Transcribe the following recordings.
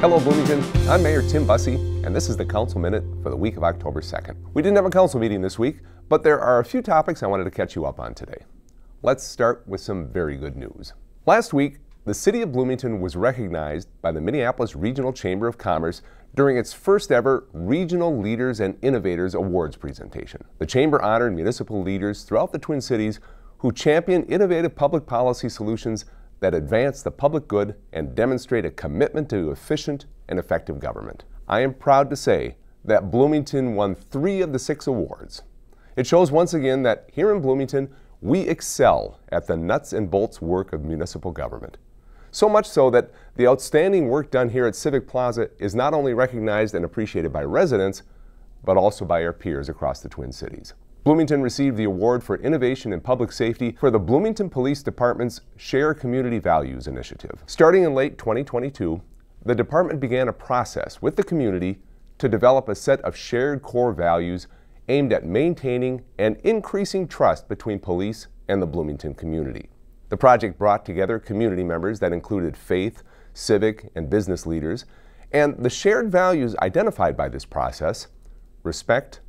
Hello Bloomington, I'm Mayor Tim Busse, and this is the Council Minute for the week of October 2nd. We didn't have a council meeting this week, but there are a few topics I wanted to catch you up on today. Let's start with some very good news. Last week, the City of Bloomington was recognized by the Minneapolis Regional Chamber of Commerce during its first ever Regional Leaders and Innovators Awards presentation. The Chamber honored municipal leaders throughout the Twin Cities who champion innovative public policy solutions that advance the public good and demonstrate a commitment to efficient and effective government. I am proud to say that Bloomington won 3 of the 6 awards. It shows once again that here in Bloomington, we excel at the nuts and bolts work of municipal government. So much so that the outstanding work done here at Civic Plaza is not only recognized and appreciated by residents, but also by our peers across the Twin Cities. Bloomington received the award for innovation in public safety for the Bloomington Police Department's Share Community Values initiative. Starting in late 2022, the department began a process with the community to develop a set of shared core values aimed at maintaining and increasing trust between police and the Bloomington community. The project brought together community members that included faith, civic, and business leaders, and the shared values identified by this process, respect,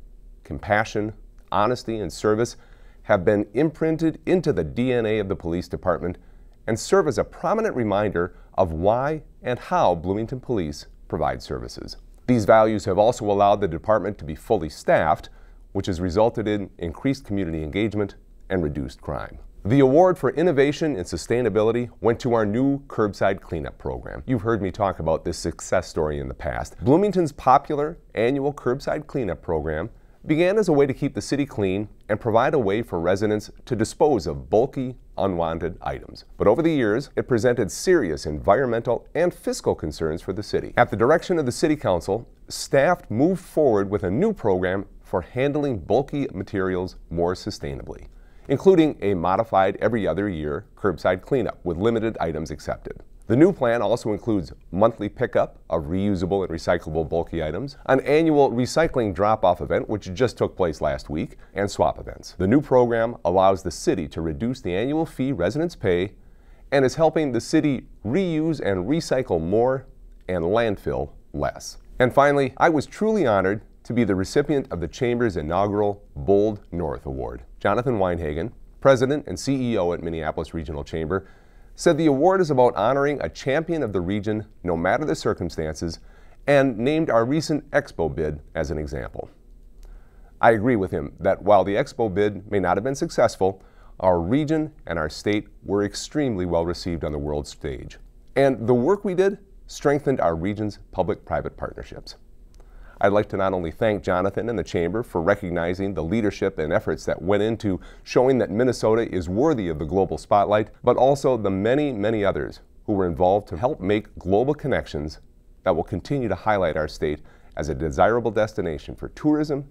compassion, honesty, and service, have been imprinted into the DNA of the police department and serve as a prominent reminder of why and how Bloomington Police provide services. These values have also allowed the department to be fully staffed, which has resulted in increased community engagement and reduced crime. The award for innovation and sustainability went to our new curbside cleanup program. You've heard me talk about this success story in the past. Bloomington's popular annual curbside cleanup program began as a way to keep the city clean and provide a way for residents to dispose of bulky, unwanted items. But over the years, it presented serious environmental and fiscal concerns for the city. At the direction of the City Council, staff moved forward with a new program for handling bulky materials more sustainably, including a modified every other year curbside cleanup with limited items accepted. The new plan also includes monthly pickup of reusable and recyclable bulky items, an annual recycling drop-off event which just took place last week, and swap events. The new program allows the city to reduce the annual fee residents pay and is helping the city reuse and recycle more and landfill less. And finally, I was truly honored to be the recipient of the Chamber's inaugural Bold North Award. Jonathan Weinhagen, President and CEO at Minneapolis Regional Chamber, said the award is about honoring a champion of the region no matter the circumstances, and named our recent Expo bid as an example. I agree with him that while the Expo bid may not have been successful, our region and our state were extremely well received on the world stage. And the work we did strengthened our region's public-private partnerships. I'd like to not only thank Jonathan and the Chamber for recognizing the leadership and efforts that went into showing that Minnesota is worthy of the global spotlight, but also the many, many others who were involved to help make global connections that will continue to highlight our state as a desirable destination for tourism,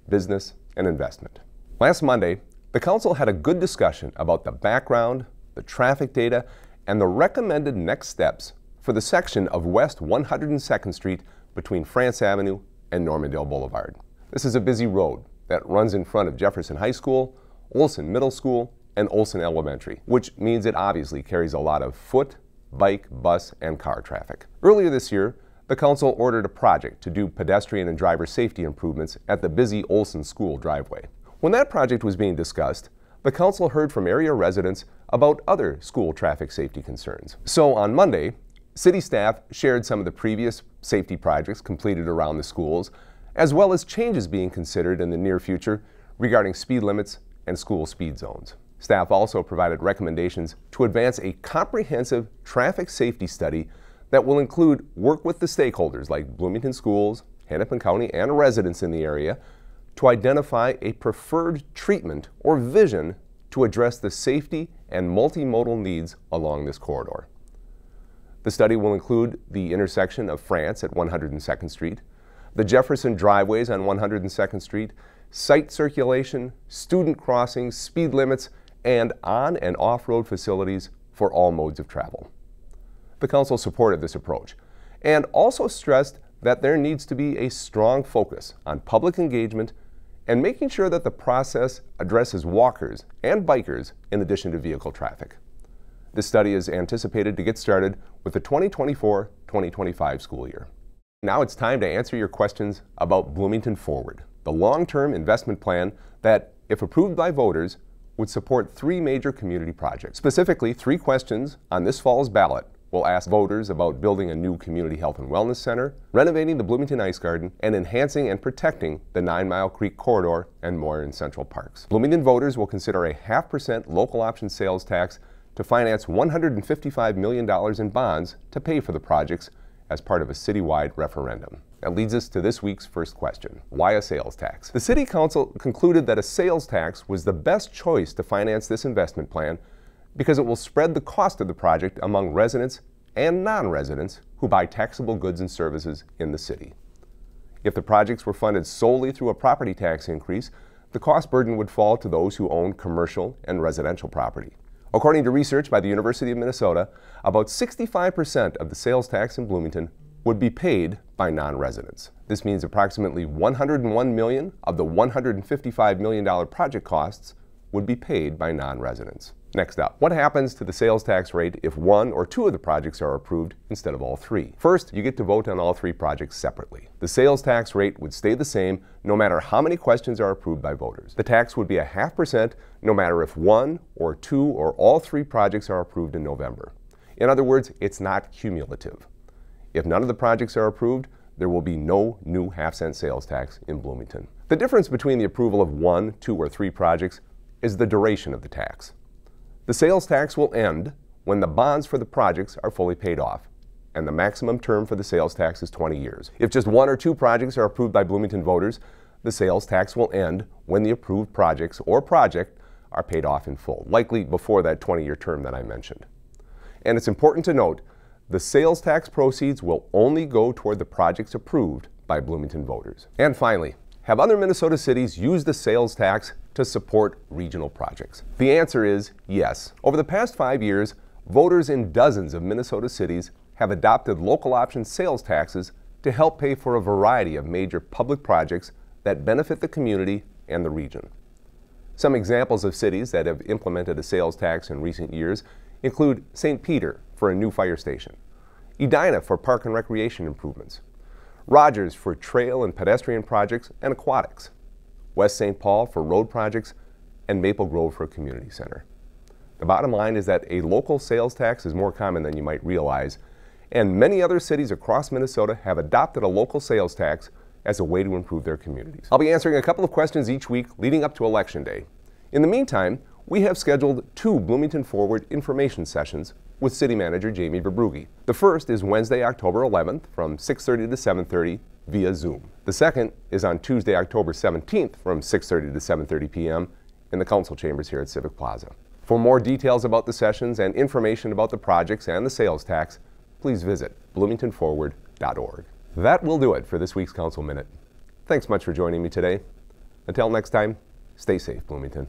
business, and investment. Last Monday, the Council had a good discussion about the background, the traffic data, and the recommended next steps for the section of West 102nd Street between France Avenue and Normandale Boulevard. This is a busy road that runs in front of Jefferson High School, Olson Middle School, and Olson Elementary, which means it obviously carries a lot of foot, bike, bus, and car traffic. Earlier this year, the Council ordered a project to do pedestrian and driver safety improvements at the busy Olson School driveway. When that project was being discussed, the Council heard from area residents about other school traffic safety concerns. So on Monday, City staff shared some of the previous safety projects completed around the schools, as well as changes being considered in the near future regarding speed limits and school speed zones. Staff also provided recommendations to advance a comprehensive traffic safety study that will include work with the stakeholders like Bloomington Schools, Hennepin County, and residents in the area to identify a preferred treatment or vision to address the safety and multimodal needs along this corridor. The study will include the intersection of France at 102nd Street, the Jefferson driveways on 102nd Street, site circulation, student crossings, speed limits, and on- and off-road facilities for all modes of travel. The Council supported this approach and also stressed that there needs to be a strong focus on public engagement and making sure that the process addresses walkers and bikers in addition to vehicle traffic. This study is anticipated to get started with the 2024-2025 school year. Now it's time to answer your questions about Bloomington Forward, the long-term investment plan that, if approved by voters, would support 3 major community projects. Specifically, 3 questions on this fall's ballot will ask voters about building a new community health and wellness center, renovating the Bloomington Ice Garden, and enhancing and protecting the 9 Mile Creek corridor and more in Central Parks. Bloomington voters will consider a 0.5% local option sales tax to finance $155 million in bonds to pay for the projects as part of a citywide referendum. That leads us to this week's first question. Why a sales tax? The City Council concluded that a sales tax was the best choice to finance this investment plan because it will spread the cost of the project among residents and non-residents who buy taxable goods and services in the city. If the projects were funded solely through a property tax increase, the cost burden would fall to those who own commercial and residential property. According to research by the University of Minnesota, about 65% of the sales tax in Bloomington would be paid by non-residents. This means approximately $101 million of the $155 million project costs would be paid by non-residents. Next up, what happens to the sales tax rate if 1 or 2 of the projects are approved instead of all 3? First, you get to vote on all 3 projects separately. The sales tax rate would stay the same no matter how many questions are approved by voters. The tax would be a 0.5% no matter if 1 or 2 or all 3 projects are approved in November. In other words, it's not cumulative. If none of the projects are approved, there will be no new 0.5-cent sales tax in Bloomington. The difference between the approval of 1, 2, or 3 projects is the duration of the tax. The sales tax will end when the bonds for the projects are fully paid off, and the maximum term for the sales tax is 20 years. If just 1 or 2 projects are approved by Bloomington voters, the sales tax will end when the approved projects or project are paid off in full, likely before that 20-year term that I mentioned. And it's important to note, the sales tax proceeds will only go toward the projects approved by Bloomington voters. And finally, have other Minnesota cities used the sales tax to support regional projects? The answer is yes. Over the past 5 years, voters in dozens of Minnesota cities have adopted local option sales taxes to help pay for a variety of major public projects that benefit the community and the region. Some examples of cities that have implemented a sales tax in recent years include St. Peter for a new fire station, Edina for park and recreation improvements, Rogers for trail and pedestrian projects and aquatics, West St. Paul for road projects, and Maple Grove for a community center. The bottom line is that a local sales tax is more common than you might realize, and many other cities across Minnesota have adopted a local sales tax as a way to improve their communities. I'll be answering a couple of questions each week leading up to Election Day. In the meantime, we have scheduled 2 Bloomington Forward information sessions with City Manager Jamie Verbrugge. The first is Wednesday, October 11th from 6:30 to 7:30 via Zoom. The second is on Tuesday, October 17th from 6:30 to 7:30 p.m. in the council chambers here at Civic Plaza. For more details about the sessions and information about the projects and the sales tax, please visit bloomingtonforward.org. That will do it for this week's Council Minute. Thanks much for joining me today. Until next time, stay safe, Bloomington.